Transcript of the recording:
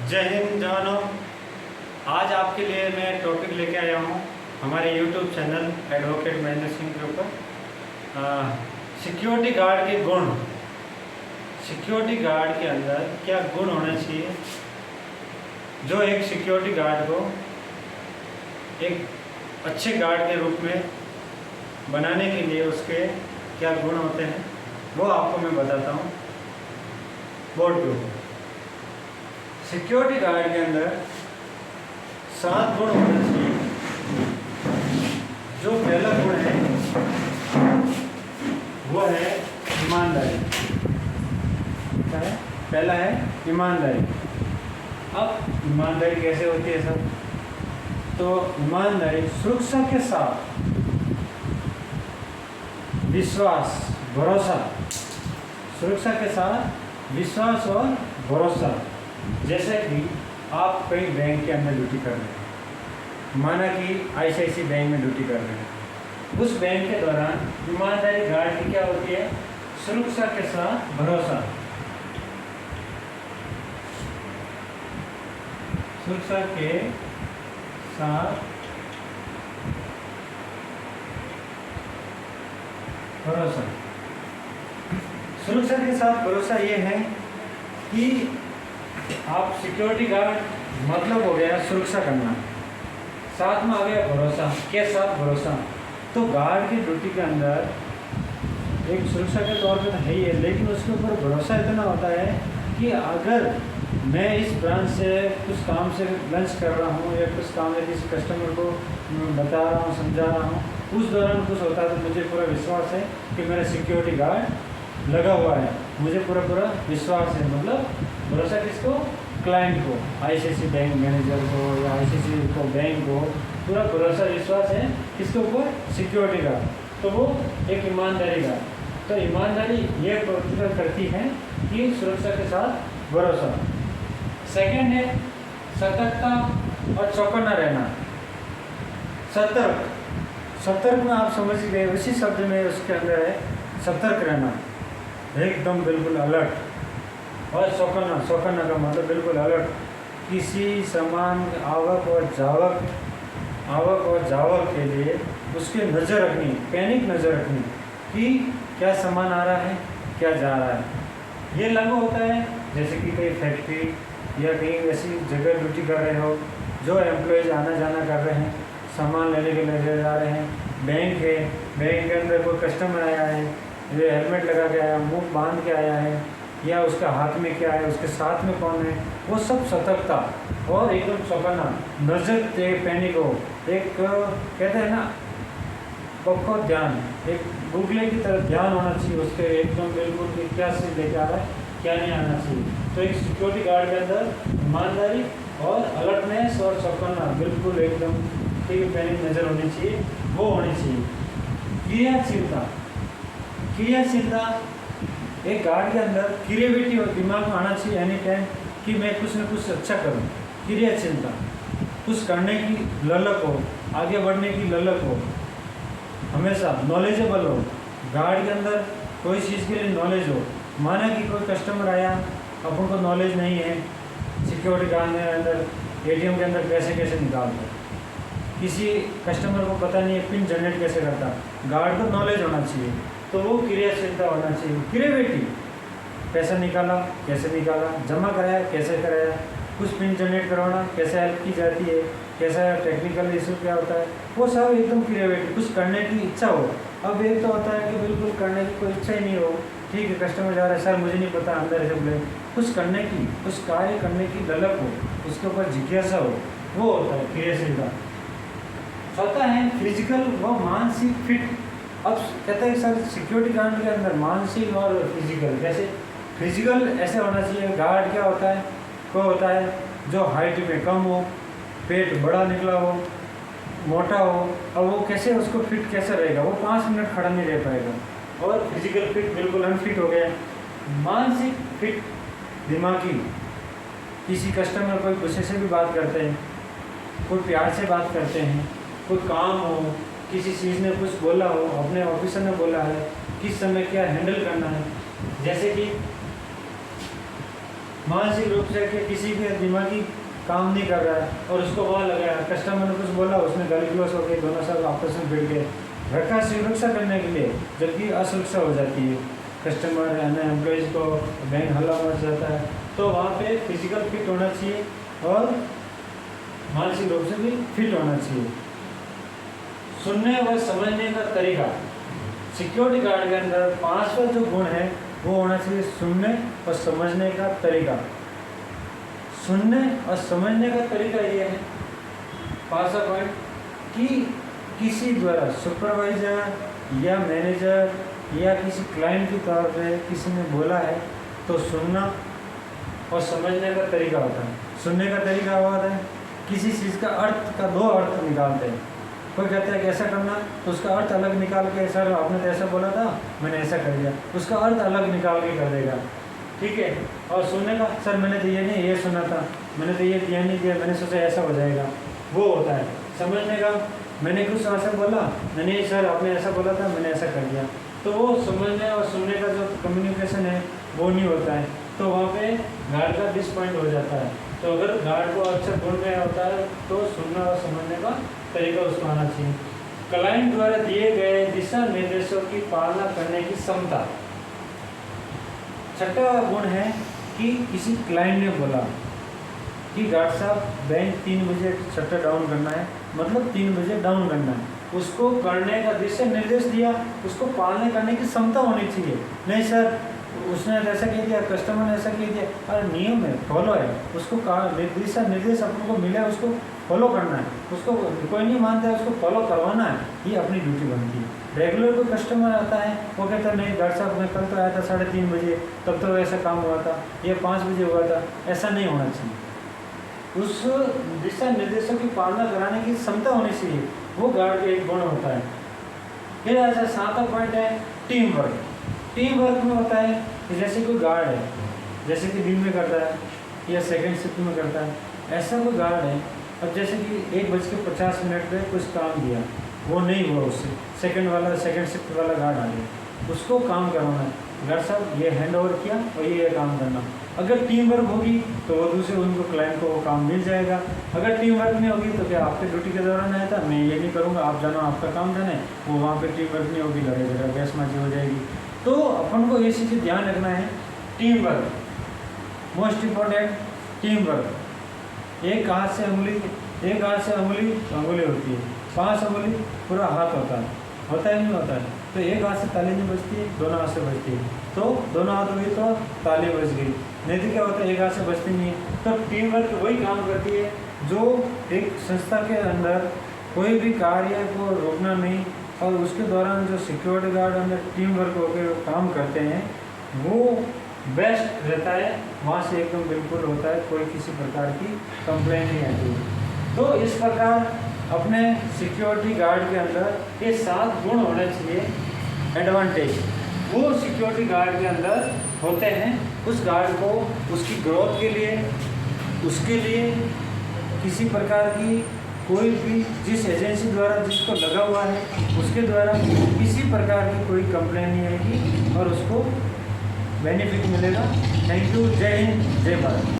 जय हिंद जवानों। आज आपके लिए मैं टॉपिक लेके आया हूँ हमारे YouTube channel advocate Mahendra Singh के ऊपर। सिक्योरिटी गार्ड के गुण, सिक्योरिटी गार्ड के अंदर क्या गुण होना चाहिए जो एक सिक्योरिटी गार्ड को एक अच्छे गार्ड के रूप में बनाने के लिए उसके क्या गुण होते हैं वो आपको मैं बताता हूँ बोर्ड के ऊपर। सिक्योरिटी गार्ड के अंदर 7 गुण होने चाहिए। जो पहला गुण है वो है ईमानदारी। क्या है? पहला है ईमानदारी। अब ईमानदारी कैसे होती है सब? तो ईमानदारी सुरक्षा के साथ विश्वास, भरोसा, सुरक्षा के साथ विश्वास और भरोसा। जैसे कि आप कहीं बैंक के अंदर ड्यूटी कर रहे हैं, माना कि आईसीआईसी बैंक में ड्यूटी कर रहे हैं, उस बैंक के दौरान ईमानदारी गार्ड की क्या होती है? सुरक्षा के साथ भरोसा। सुरक्षा के साथ भरोसा। सुरक्षा के साथ भरोसा ये है कि आप सिक्योरिटी गार्ड मतलब हो गया सुरक्षा करना, साथ में आ गया भरोसा के साथ भरोसा। तो गार्ड की ड्यूटी के अंदर एक सुरक्षा के तौर पे तो है ही है, लेकिन उसके ऊपर भरोसा इतना होता है कि अगर मैं इस ब्रांच से कुछ काम से लंच कर रहा हूँ या कुछ काम है किसी कस्टमर को बता रहा हूँ, समझा रहा हूँ, उस दौरान कुछ होता है तो मुझे पूरा विश्वास है कि मेरा सिक्योरिटी गार्ड लगा हुआ है, मुझे पूरा विश्वास है। मतलब भरोसा किसको? क्लाइंट को, आईसीआईसी बैंक मैनेजर को या आईसीआईसी को बैंक को पूरा भरोसा विश्वास है किसके ऊपर? Security guard. तो वो एक ईमानदारी गार्ड। तो ईमानदारी ये प्रतिबद्ध करती है कि सुरक्षा के साथ भरोसा। सेकंड है सतर्कता और चौकन्ना रहना। सतर्क में आप समझ गए, उसी शब्द में उसके अंदर है सतर्क रहना, एकदम बिल्कुल अलर्ट। और चौकन्ना का मतलब बिल्कुल अलर्ट। किसी सामान आवक और जावक के लिए उसके नज़र रखनी, पैनिक नज़र रखनी कि क्या सामान आ रहा है, क्या जा रहा है। ये लागू होता है जैसे कि कहीं फैक्ट्री या कहीं ऐसी जगह ड्यूटी कर रहे हो, जो एम्प्लॉयज़ आना जाना कर रहे हैं, सामान लेने के लिए जा रहे हैं। बैंक है, बैंक के अंदर कोई कस्टमर आया है, ये हेलमेट लगा के आया, मुंह बांध के आया है, या उसका हाथ में क्या है, उसके साथ में कौन है, वो सब सतर्कता और एकदम चौकन्ना, नजर पैनिक हो। एक कहते हैं ना पक्का ध्यान, एक गूगले की तरह ध्यान होना चाहिए उसके, एकदम बिल्कुल कि क्या चीज़ लेके आ रहा है, क्या नहीं आना चाहिए। तो एक सिक्योरिटी गार्ड के अंदर ईमानदारी और अलर्टनेस और चौकन्ना, बिल्कुल एकदम ठीक पैनिक नज़र होनी चाहिए, वो होनी चाहिए। क्रियाशीलता एक गार्ड के अंदर क्रिएटिविटी और दिमाग में आना चाहिए एनी टाइम कि मैं कुछ न कुछ अच्छा करूं। क्रियाशीलता, कुछ करने की ललक हो, आगे बढ़ने की ललक हो, हमेशा नॉलेजेबल हो। गार्ड के अंदर कोई चीज़ के लिए नॉलेज हो। माना कि कोई कस्टमर आया, अपन को नॉलेज नहीं है सिक्योरिटी गार्ड के अंदर एटीएम के अंदर पैसे कैसे निकालते, किसी कस्टमर को पता नहीं है पिन जनरेट कैसे करता, गार्ड को नॉलेज होना चाहिए। तो वो क्रियाशीलता होना चाहिए। क्रिएटिविटी, पैसा निकाला कैसे निकाला, जमा कराया कैसे कराया, कुछ पिन जनरेट करवाना कैसे हेल्प की जाती है, कैसा टेक्निकल इशू क्या होता है, वो सब एकदम क्रिएटिविटी। कुछ करने की इच्छा हो। अब एक तो होता है कि बिल्कुल करने की कोई इच्छा ही नहीं हो, ठीक है कस्टमर जा रहा है, सर मुझे नहीं पता, अंदर से बोले, कुछ करने की, कुछ कार्य करने की ललक हो, उसके ऊपर जिज्ञासा हो, वो होता है क्रियाशीलता। चौथा है फिजिकल व मानसिक फिट। अब कहते हैं सर सिक्योरिटी गार्ड के अंदर मानसिक और फिजिकल, जैसे फिजिकल ऐसे होना चाहिए। गार्ड क्या होता है? कोई होता है जो हाइट में कम हो, पेट बड़ा निकला हो, मोटा हो, अब वो कैसे उसको फिट कैसे रहेगा? वो 5 मिनट खड़ा नहीं रह पाएगा। और फिजिकल फिट बिल्कुल अनफिट हो गया। मानसिक फिट, दिमागी, किसी कस्टमर कोई गुस्से से भी बात करते हैं, कोई प्यार से बात करते हैं, कोई काम हो, किसी चीज़ ने कुछ बोला हो, अपने ऑफिसर ने बोला है, किस समय क्या हैंडल करना है। जैसे कि मानसिक रूप से कि किसी के दिमागी काम नहीं कर रहा है और उसको वहाँ लगाया, कस्टमर ने कुछ बोला, उसने गाली गलौज हो गई, दोनों सब आपस में भिड़ गए। रखा सुरक्षा करने के लिए, जबकि असुरक्षा हो जाती है, कस्टमर यानी एम्प्लॉयज़ को बैंक हल्ला मच जाता है। तो वहाँ पे फिजिकल फिट होना चाहिए और मानसिक रूप से भी फिट होना चाहिए। सुनने व समझने का तरीका, सिक्योरिटी गार्ड के अंदर 5वां जो गुण है वो होना चाहिए सुनने और समझने का तरीका। सुनने और समझने का तरीका ये है, 5वां पॉइंट, कि किसी द्वारा सुपरवाइजर या मैनेजर या किसी क्लाइंट के तौर पे किसी ने बोला है तो सुनना और समझने का तरीका होता है। सुनने का तरीका होता है किसी चीज़ का अर्थ का 2 अर्थ निकालते हैं। कोई कहता है कि ऐसा करना, तो उसका अर्थ अलग निकाल के, सर आपने तो ऐसा बोला था, मैंने ऐसा कर दिया, उसका अर्थ अलग निकाल के कर देगा। ठीक है। और सुनने का, सर मैंने तो ये नहीं ये सुना था, मैंने तो ये दिया नहीं दिया, मैंने सोचा ऐसा हो जाएगा, वो होता है। समझने का, मैंने कुछ ऐसा बोला, नहीं सर आपने ऐसा बोला था, मैंने ऐसा कर दिया। तो वो समझने और सुनने का जो कम्युनिकेशन है वो नहीं होता है, तो वहाँ पे गार्ड का डिसपॉइंट हो जाता है। तो अगर गार्ड को अच्छा गुण में होता है तो सुनना और समझने का तरीका उसको आना चाहिए। क्लाइंट द्वारा दिए गए दिशा निर्देशों की पालना करने की क्षमता। 6वां गुण है कि किसी क्लाइंट ने बोला कि गार्ड साहब बैंक 3 बजे शटर डाउन करना है, मतलब 3 बजे डाउन करना है, उसको करने का दिशा निर्देश दिया, उसको पालने करने की क्षमता होनी चाहिए। नहीं सर उसने ऐसा कह दिया, कस्टमर ने ऐसा कह दिया, अरे नियम है, फॉलो है, उसको दिशा निर्देश अपन को मिला है, उसको फॉलो करना है, उसको कोई नहीं मानता है, उसको फॉलो करवाना है, ये अपनी ड्यूटी बनती है। रेगुलर कोई कस्टमर आता है, वो कहता है नहीं गार्ड साहब मैं कल तो आया था 3:30 बजे, तब तो ऐसा काम हुआ था, ये 5 बजे हुआ था, ऐसा नहीं होना चाहिए। उस दिशा निर्देशों की पालना कराने की क्षमता होनी चाहिए, वो गार्ड का एक गुण होता है। फिर ऐसा 7वां पॉइंट है टीम वर्क। टीम वर्क में होता है कि जैसे कोई गार्ड है, जैसे कि दिन में करता है या सेकंड शिफ्ट में करता है, ऐसा कोई गार्ड है, अब जैसे कि 1:50 पे कुछ काम दिया, वो नहीं हुआ, उससे सेकंड शिफ्ट वाला गार्ड आ गया, उसको काम करवाना है, गार्ड साहब ये हैंड ओवर किया और ये काम करना। अगर टीम वर्क होगी तो वो दूसरे उनको क्लाइंट को वो काम मिल जाएगा। अगर टीम वर्क नहीं होगी तो क्या आपके ड्यूटी के दौरान आया था, मैं ये नहीं करूँगा, आप जाना, आपका काम जाना है, वो वहाँ पे टीम वर्क नहीं होगी, लड़ाई झगड़ा बहसबाजी हो जाएगी। तो अपन को ये चीज़ ध्यान रखना है, team work most important, team work. एक हाथ से अंगुली होती है, 5 अंगुली पूरा हाथ होता है नहीं होता है, तो एक हाथ से ताली नहीं बजती है, दोनों हाथ से बजती है, तो दोनों हाथ हुई तो ताली बज गई, नहीं तो क्या होता है एक हाथ से बजती नहीं है। तो टीम वर्क वही काम करती है जो एक संस्था के अंदर कोई भी कार्य को रोकना नहीं, और उसके दौरान जो सिक्योरिटी गार्ड अंदर टीम वर्क होकर काम करते हैं वो बेस्ट रहता है, वहाँ से एकदम बिल्कुल होता है, कोई किसी प्रकार की कंप्लेंट नहीं आती है। तो इस प्रकार अपने सिक्योरिटी गार्ड के अंदर ये 7 गुण होने चाहिए एडवांटेज, वो सिक्योरिटी गार्ड के अंदर होते हैं। उस गार्ड को उसकी ग्रोथ के लिए, उसके लिए किसी प्रकार की कोई भी जिस एजेंसी द्वारा जिसको लगा हुआ है उसके द्वारा किसी प्रकार की कोई कंप्लेन नहीं आएगी और उसको बेनिफिट मिलेगा। Thank you. जय हिंद, जय भारत।